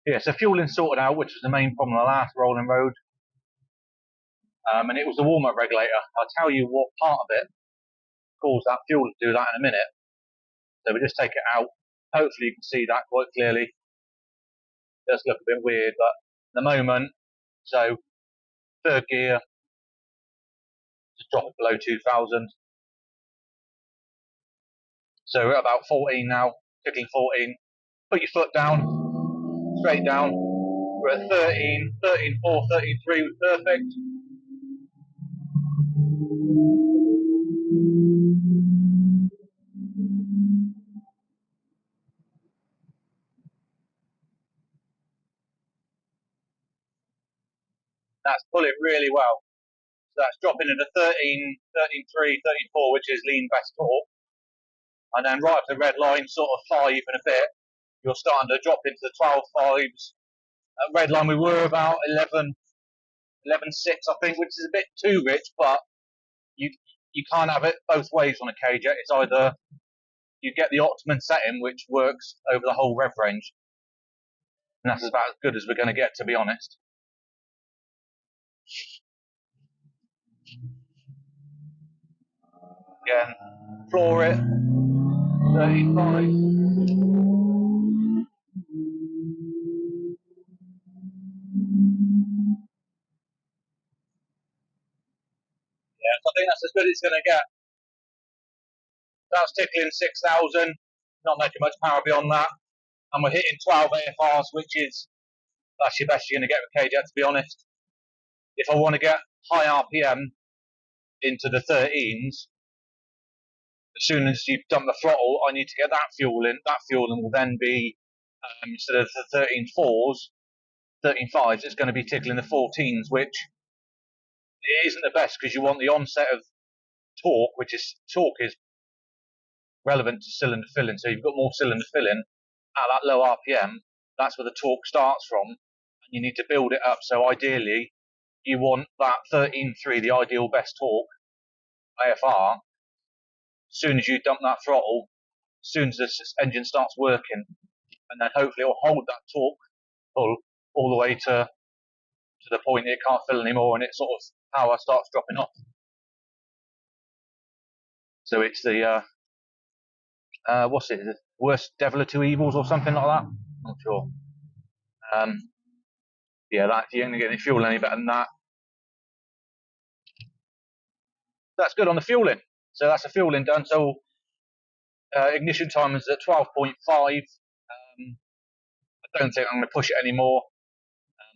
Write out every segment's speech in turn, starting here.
Yeah, so fueling sorted out, which was the main problem on the last rolling road. And it was the warm-up regulator. I'll tell you what part of it caused that fuel to do that in a minute. So we just take it out. Hopefully you can see that quite clearly. It does look a bit weird, but at the moment, so third gear, just drop it below 2000. So we're at about 14 now, tickling 14. Put your foot down, straight down. We're at 13, 13.4, 13.3 was perfect. That's pulling really well. So that's dropping into 13, 13.3, 13.4, which is lean best torque. And then right up the red line, sort of 5 and a bit, you're starting to drop into the 12.5s. At red line we were about 11.6 I think, which is a bit too rich, but you can't have it both ways on a kjet. It's either you get the optimum setting, which works over the whole rev range, and that's about as good as we're going to get, to be honest. Again, floor it, 35. Yeah, so I think that's as good as it's going to get. That's tickling 6,000, not making much power beyond that. And we're hitting 12 AFRs, which is, that's your best you're going to get with kjet, to be honest. If I want to get high RPM into the 13s, as soon as you dump the throttle, I need to get that fuel in. That fueling will then be, instead of the 13.4s, 13.5s, it's going to be tickling the 14s, which isn't the best because you want the onset of torque, which is relevant to cylinder filling. So you've got more cylinder filling at that low RPM. That's where the torque starts from, and you need to build it up. So ideally, you want that 13.3, the ideal best torque, AFR. As soon as you dump that throttle, as soon as this engine starts working, and then hopefully it will hold that torque pull all the way to the point it can't fill anymore, and it sort of power starts dropping off. So it's the what's it? The worst devil of two evils or something like that. Not sure. Yeah, that you ain't gonna get any fuel any better than that. That's good on the fueling. So that's the fueling done. So ignition time is at 12.5. I don't think I'm going to push it anymore.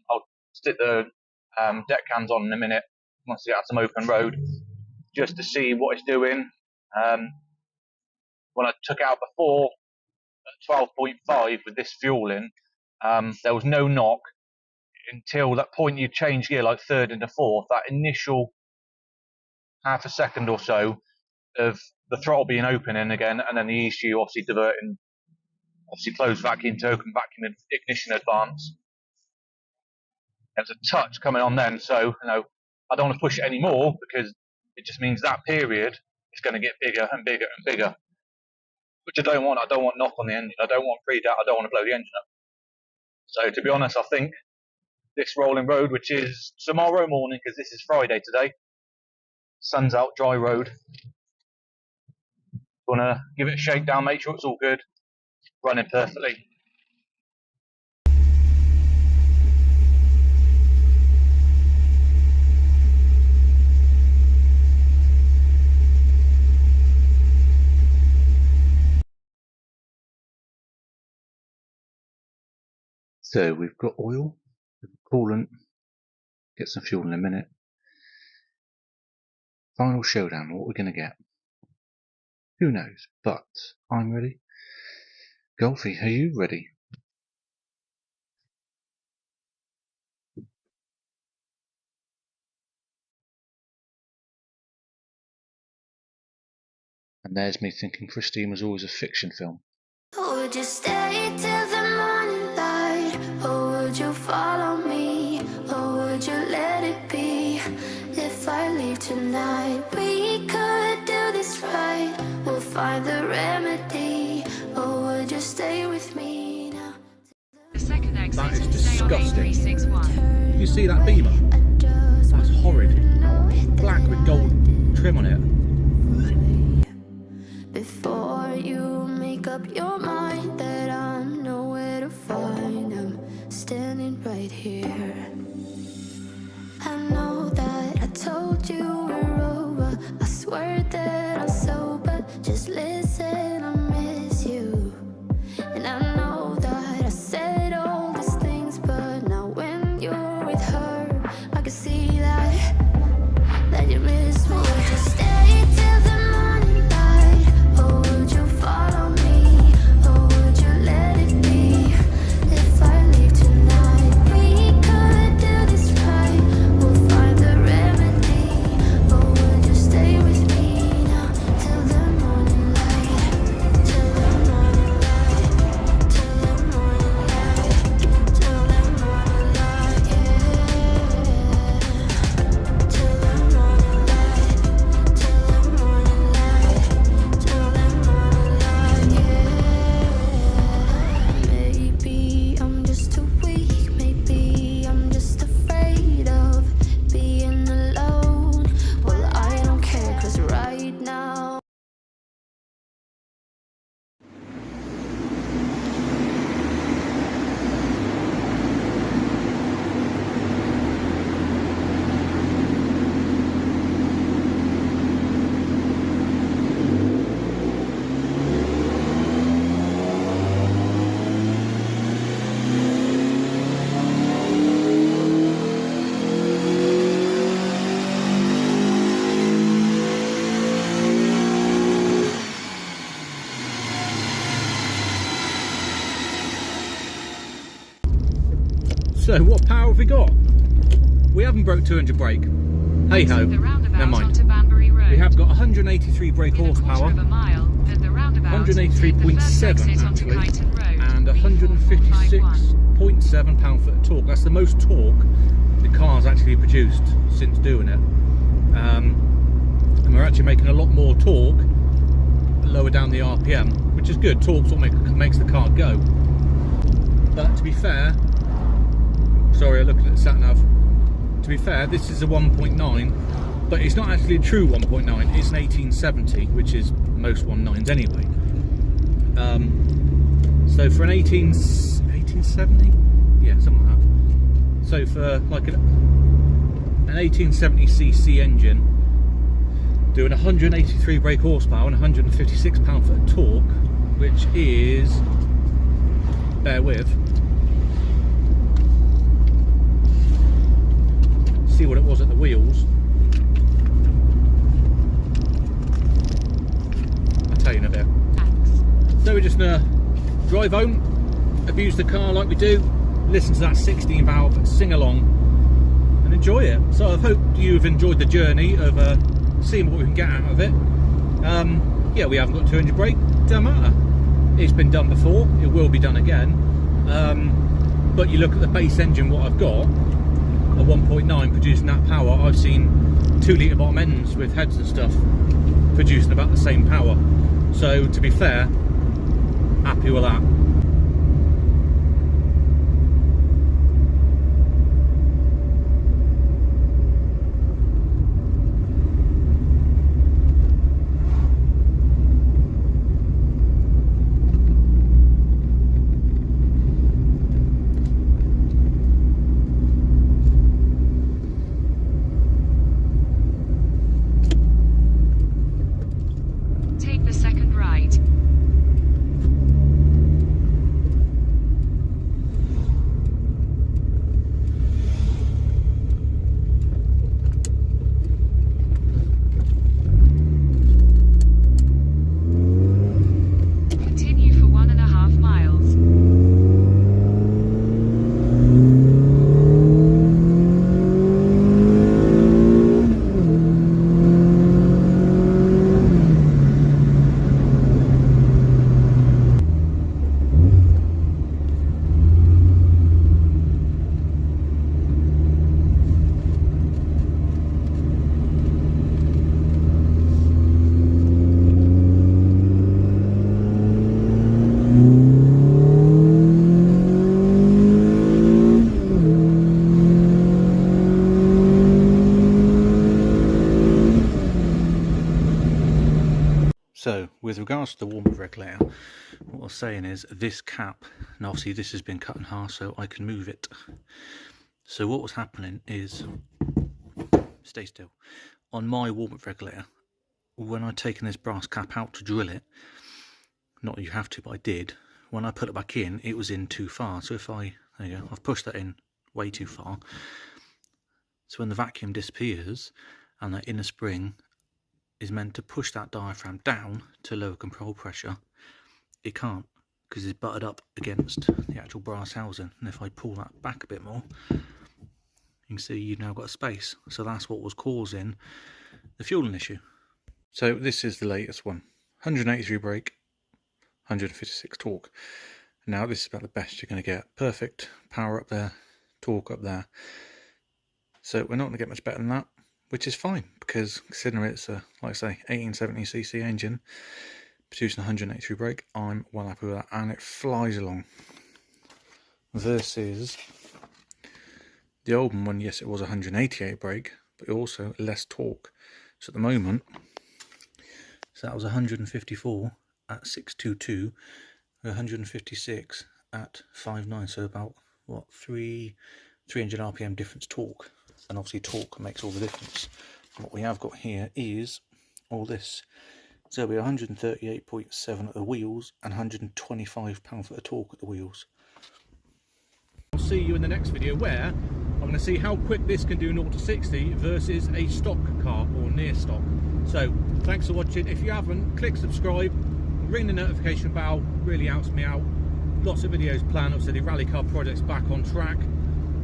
I'll stick the deck cams on in a minute once we get some open road, just to see what it's doing. When I took out before at 12.5 with this fueling, there was no knock until that point you change gear, like third into fourth. That initial half a second or so of the throttle being open in again, and then the ECU obviously diverting, obviously closed vacuum to open vacuum ignition advance. There's a touch coming on then, so I don't want to push it anymore because it just means that period is going to get bigger and bigger and bigger, which I don't want. I don't want knock on the engine. I don't want pre-doubt. I don't want to blow the engine up. So to be honest, I think this rolling road, which is tomorrow morning, because this is Friday today, sun's out, dry road. Gonna give it a shakedown, make sure it's all good, running perfectly. So we've got oil, we've got coolant, get some fuel in a minute. Final showdown, what we're going to get. Who knows, but I'm ready. Golfy, are you ready? And there's me thinking Christine was always a fiction film. Would you stay till the morning light, or would you follow me, or would you let it be? If I leave tonight, we could do this right. We'll find the remedy, or would you stay with me now? The second exit That is disgusting. You see that beamer? That's horrid. Black with gold trim on it. Before you make up your mind that I'm nowhere to find, I'm standing right here. I know that I told you we're over. I swear that I'm sober. Just listen, I miss you. And I know that I said all these things, but now when you're with her, I can see that you miss me. Would you stay till the morning light, or would you follow me, or would you let it be? If I leave tonight, we could do this right. We'll find the remedy. Or would you stay with me now till the morning light, till the morning light, till the morning light, till the morning light, yeah. Till the morning light, till the morning light, till the morning light, yeah. Maybe I'm just too weak, maybe I'm just afraid of being alone. Well, I don't care, 'cause right now So what power have we got? We haven't broke 200 brake. Hey ho, never mind. We have got 183 brake horsepower, 183.7 actually, and 156.7 pound-foot of torque. That's the most torque the car's actually produced since doing it. And we're actually making a lot more torque lower down the RPM, which is good. Torque's what makes the car go. But to be fair, sorry, I'm looking at the sat-nav. To be fair, this is a 1.9, but it's not actually a true 1.9. It's an 1870, which is most 1.9s anyway. So for an 1870, yeah, something like that. So for like an 1870cc engine, doing 183 brake horsepower and 156 pound-foot of torque, which is, bear with, see what it was at the wheels. I'll tell you in a bit. So we're just gonna drive home, abuse the car like we do, listen to that 16 valve, sing along and enjoy it. So I hope you've enjoyed the journey of seeing what we can get out of it. Yeah, we haven't got 200 brake, doesn't matter. It's been done before, it will be done again. But you look at the base engine, what I've got, a 1.9 producing that power. I've seen 2 litre bottom ends with heads and stuff producing about the same power. So to be fair, happy with that. So with regards to the warm-up regulator, what I was saying is this cap, and obviously this has been cut in half so I can move it. So what was happening is, stay still, on my warm-up regulator, when I'd taken this brass cap out to drill it, not that you have to, but I did, when I put it back in, it was in too far. So if there you go, I've pushed that in way too far. So when the vacuum disappears and that inner spring is meant to push that diaphragm down to lower control pressure, it can't, because it's butted up against the actual brass housing. And if I pull that back a bit more, you can see you've now got a space. So that's what was causing the fueling issue. So this is the latest one, 183 brake, 156 torque. Now this is about the best you're going to get. Perfect power up there, torque up there. So we're not going to get much better than that, which is fine, because considering it's a, like I say, 1870cc engine producing 183 brake, I'm well happy with that, and it flies along. Versus the old one, yes, it was 188 brake, but also less torque. So at the moment, so that was 154 at 622, 156 at 5.9, so about what, 300 RPM difference torque. And obviously torque makes all the difference. And what we have got here is all this. So it'll be 138.7 at the wheels and 125 pound-foot of torque at the wheels. I'll see you in the next video where I'm going to see how quick this can do 0 to 60 versus a stock car or near stock. So thanks for watching. If you haven't, click subscribe, ring the notification bell, really helps me out. Lots of videos planned. Obviously the rally car project's back on track.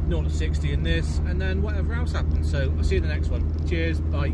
0 to 60 in this, and then whatever else happens. So I'll see you in the next one. Cheers, bye.